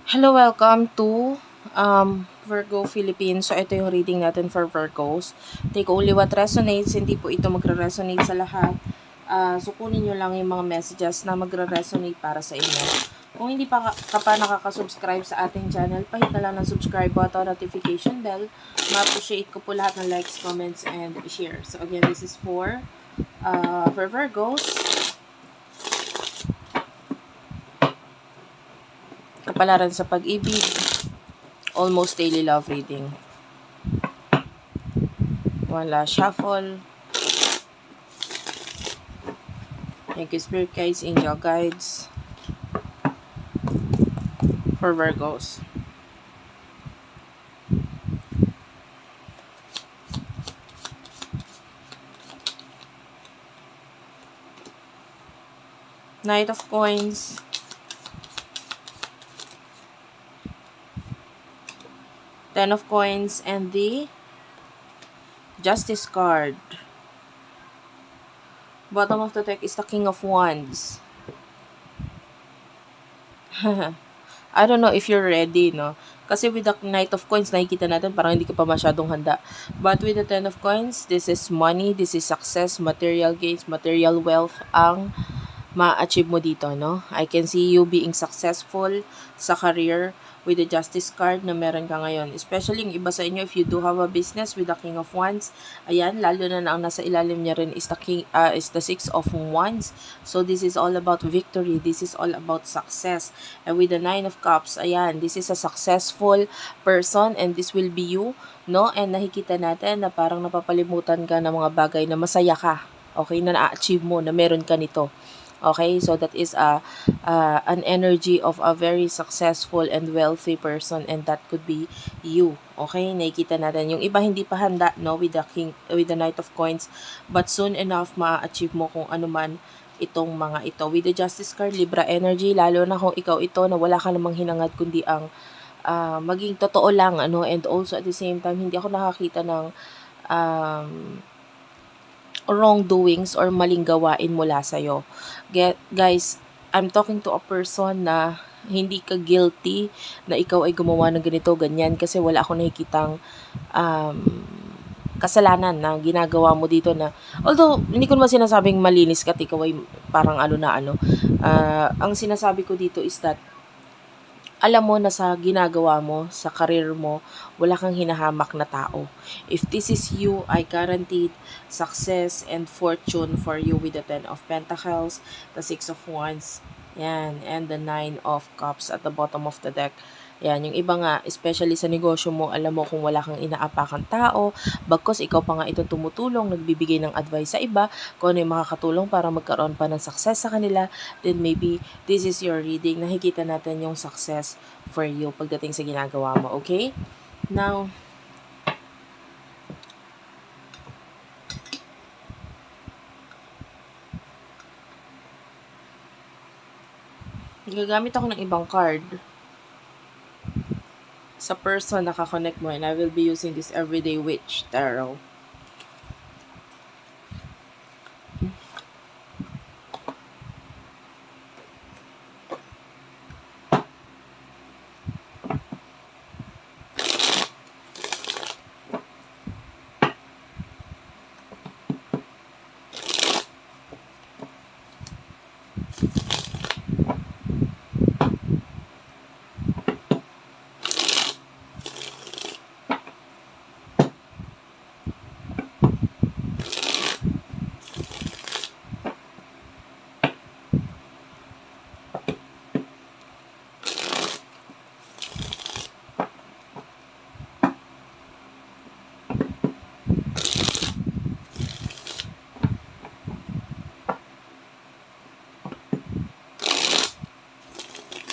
Hello, welcome to Virgo Philippines. So, ito yung reading natin for Virgos. Take only what resonates. Hindi po ito magre-resonate sa lahat. So, kunin nyo lang yung mga messages na magre-resonate para sa inyo. Kung hindi pa ka pa nakaka-subscribe sa ating channel, pahit na lang ng subscribe button, notification bell. Ma-appreciate ko po lahat ng likes, comments, and share. So, again, this is for Virgos. Kapalaran sa pag-ibig. Almost daily love reading. One last shuffle. Thank you, Spirit Guides, Angel Guides. For Virgos. Knight of Coins. Ten of Coins and the Justice card. Bottom of the deck is the King of Wands. I don't know if you're ready, no? Kasi with the Knight of Coins, nakikita natin parang hindi ka pa masyadong handa. But with the Ten of Coins, this is money, this is success, material gains, material wealth ang ma-achieve mo dito, no? I can see you being successful sa career with the Justice card na meron ka ngayon. Especially yung iba sa inyo, if you do have a business with the King of Wands, ayan, lalo na ang nasa ilalim niya rin is the Six of Wands. So, this is all about victory. This is all about success. And with the Nine of Cups, ayan, this is a successful person and this will be you, no? And nakikita natin na parang napapalimutan ka ng mga bagay na masaya ka. Okay, na na-achieve mo, na meron ka nito. Okay, so that is an energy of a very successful and wealthy person, and that could be you. Okay, nakikita natin yung iba hindi pa handa, no, with the Knight of Coins, but soon enough ma-achieve mo kung ano man itong mga ito. With the Justice card, Libra energy, lalo na kung ikaw ito na wala ka namang hinangad kundi ang maging totoo lang, ano, and also at the same time hindi ako nakakita ng wrongdoings or maling gawain mula sa'yo. Guys, I'm talking to a person na hindi ka guilty na ikaw ay gumawa ng ganito, ganyan, kasi wala akong nakikitang kasalanan na ginagawa mo dito na, although, hindi ko naman sinasabing malinis ka at ikaw ay parang ang sinasabi ko dito is that, alam mo na sa ginagawa mo, sa career mo, wala kang hinahamak na tao. If this is you, I guaranteed success and fortune for you with the Ten of Pentacles, the Six of Wands, yan, and the Nine of Cups at the bottom of the deck. Yan, yung iba nga, especially sa negosyo mo, alam mo kung wala kang inaapakang tao, bagkos ikaw pa nga ito tumutulong, nagbibigay ng advice sa iba, kung ano yung makakatulong para magkaroon pa ng success sa kanila, then maybe this is your reading. Nakikita natin yung success for you pagdating sa ginagawa mo, okay? Now, gagamit ako ng ibang card sa person na kakonect mo, and I will be using this Everyday Witch Tarot.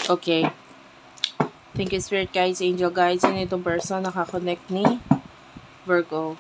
Okay. Thank you, Spirit Guides, Angel Guides, and itong person nakakonect ni Virgo.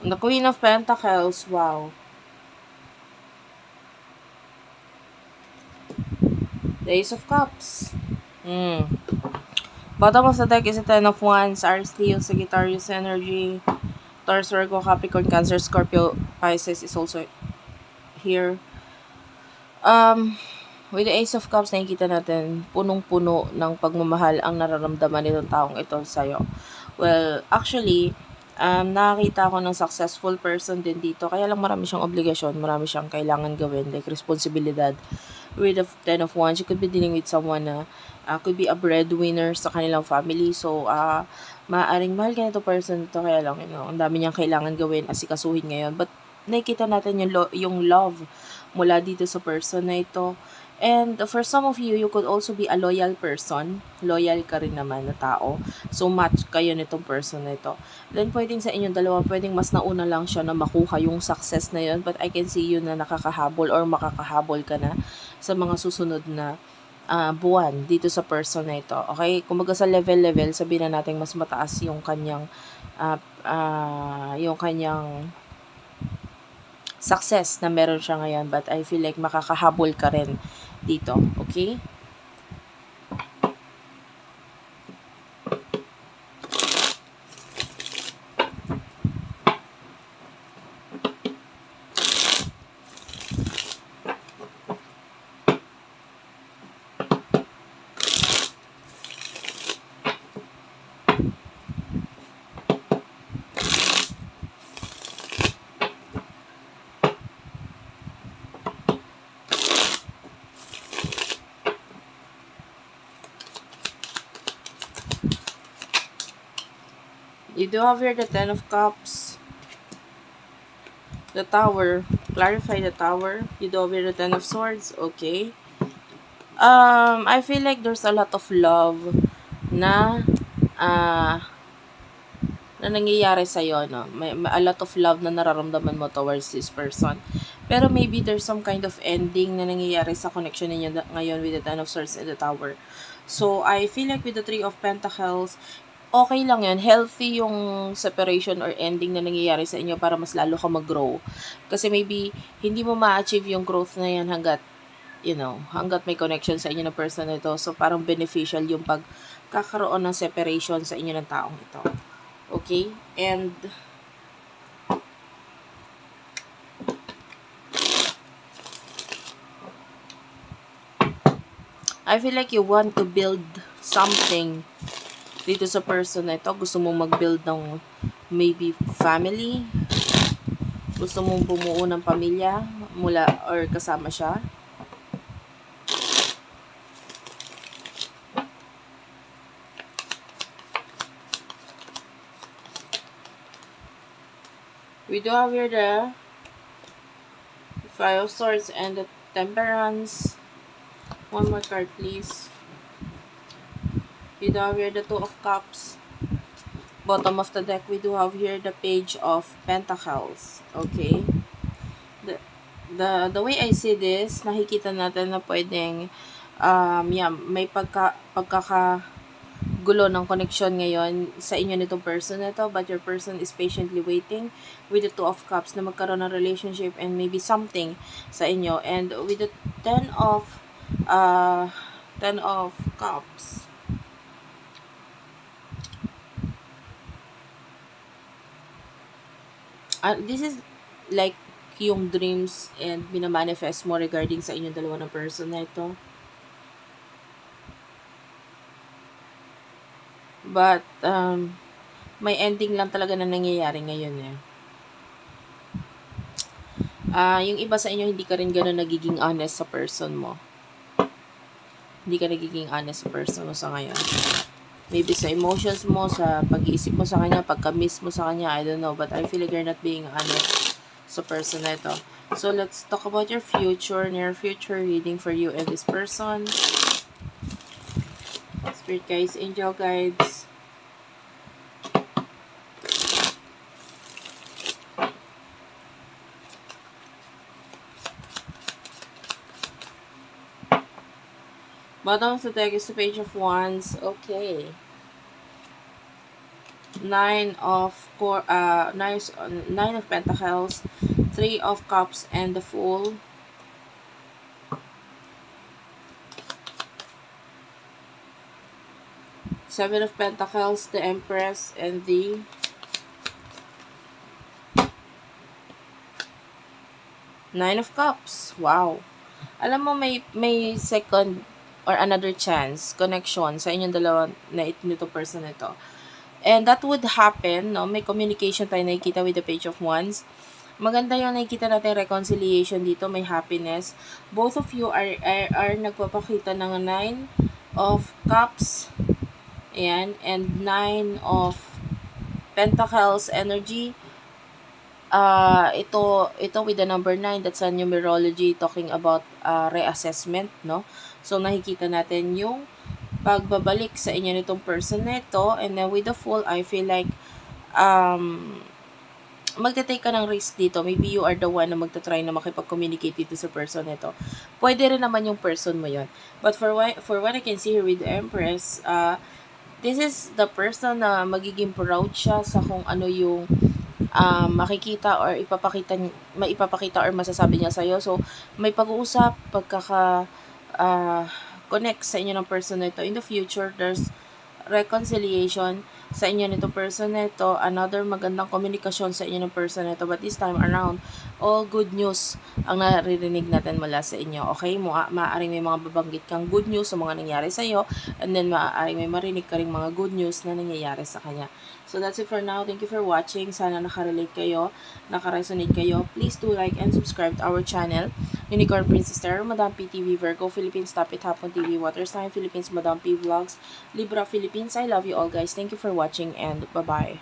The Queen of Pentacles, wow. The Ace of Cups. Bottom of the deck is a Ten of Wands, Aries, Leo, Sagittarius energy. Taurus, Virgo, Capricorn, Cancer, Scorpio, Pisces is also here. With the Ace of Cups, nakikita natin, punong-puno ng pagmamahal ang nararamdaman nitong taong ito sa'yo. Well, actually, nakakita ako ng successful person din dito. Kaya lang marami siyang obligasyon, marami siyang kailangan gawin, like responsibilidad. With the Ten of Wands, you could be dealing with someone na could be a breadwinner sa kanilang family. So, maaaring mahal ka na ito person ito. Kaya lang, ang dami niyang kailangan gawin, asikasuhin ngayon. But, nakikita natin yung love mula dito sa person na ito. And for some of you, you could also be a loyal person. Loyal ka rin naman na tao. So, match kayo nitong person na ito. Then, pwedeng sa inyong dalawa, pwedeng mas nauna lang siya na makuha yung success na yun. But I can see you na nakakahabol or makakahabol ka na sa mga susunod na buwan dito sa person na ito. Okay? Kumaga sa level, sabihin na natin mas mataas yung kanyang success na meron siya ngayon. But I feel like makakahabol ka rin dito. Okay? You do have here the Ten of Cups. The Tower. Clarify the Tower. You do have here the Ten of Swords. Okay. I feel like there's a lot of love na nangyayari sa'yo, no? May a lot of love na nararamdaman mo towards this person. Pero maybe there's some kind of ending na nangyayari sa connection ninyo ngayon with the Ten of Swords and the Tower. So, I feel like with the Three of Pentacles, okay lang yan. Healthy yung separation or ending na nangyayari sa inyo para mas lalo ka mag-grow. Kasi maybe, hindi mo ma-achieve yung growth na yan hanggat may connection sa inyo ng person na ito. So, parang beneficial yung pagkakaroon ng separation sa inyo ng taong ito. Okay? And, I feel like you want to build something dito sa person na ito. Gusto mong mag-build ng maybe family. Gusto mong bumuo ng pamilya mula or kasama siya. We do have here the Five of Swords and the Temperance. One more card, please. We do have here the Two of Cups. Bottom of the deck, we do have here the Page of Pentacles. Okay. The way I see this, nakikita natin na pwedeng may pagkakagulo ng connection ngayon sa inyo nitong person na to, but your person is patiently waiting with the Two of Cups na magkaroon ng relationship and maybe something sa inyo. And with the Ten of Cups, this is like yung dreams and binamanifest mo regarding sa inyong dalawa ng person na ito. But, may ending lang talaga na nangyayari ngayon eh. Yung iba sa inyo, hindi ka rin gano'n nagiging honest sa person mo. Hindi ka nagiging honest sa person mo sa ngayon. Maybe sa emotions mo, sa pag-iisip mo sa kanya, pagka-miss mo sa kanya, I don't know. But I feel like you're not being honest sa person na ito. So, let's talk about your future, near future reading for you and this person. Spirit guides, angel guides. Bottom of the deck is the Page of Wands. Okay. Nine of Pentacles, Three of Cups, and the Fool. Seven of Pentacles, the Empress, and the Nine of Cups. Wow. Alam mo, may second or another chance, connection sa inyong dalawa na nito person na ito. And that would happen, no? May communication tayo nakikita with the Page of Wands. Maganda yung nakikita natin reconciliation dito, may happiness. Both of you are nagpapakita ng Nine of Cups. Ayan, and Nine of Pentacles energy. Ito with the number 9, that's a numerology talking about reassessment, no? So, nakikita natin yung pagbabalik sa inyo nitong person na ito. And then with the Fool, I feel like um, magte-take ka ng risk dito. Maybe you are the one na magta-try na makipag-communicate dito sa person nito. Pwede rin naman yung person mo yon. But for what I can see here with the Empress, this is the person na magiging proud siya sa kung ano yung makikita or maipapakita or masasabi niya sa'yo. So, may pag-uusap, connect sa inyo ng person na ito. In the future, there's reconciliation sa inyo nito person na ito, another magandang komunikasyon sa inyo ng person na ito, but this time around, all good news ang naririnig natin mula sa inyo, okay? Maaaring may mga babanggit kang good news sa mga nangyari sa iyo, and then maaaring may marinig ka ring mga good news na nangyayari sa kanya. So that's it for now. Thank you for watching. Sana nakarelate kayo, nakaresonate kayo. Please do like and subscribe to our channel, Unicorn Princess Tarot, Madam P TV, Virgo Philippines, Tapit Hapon TV, Water Sign Philippines, Madam P Vlogs, Libra Philippines. I love you all, guys. Thank you for watching, and bye-bye.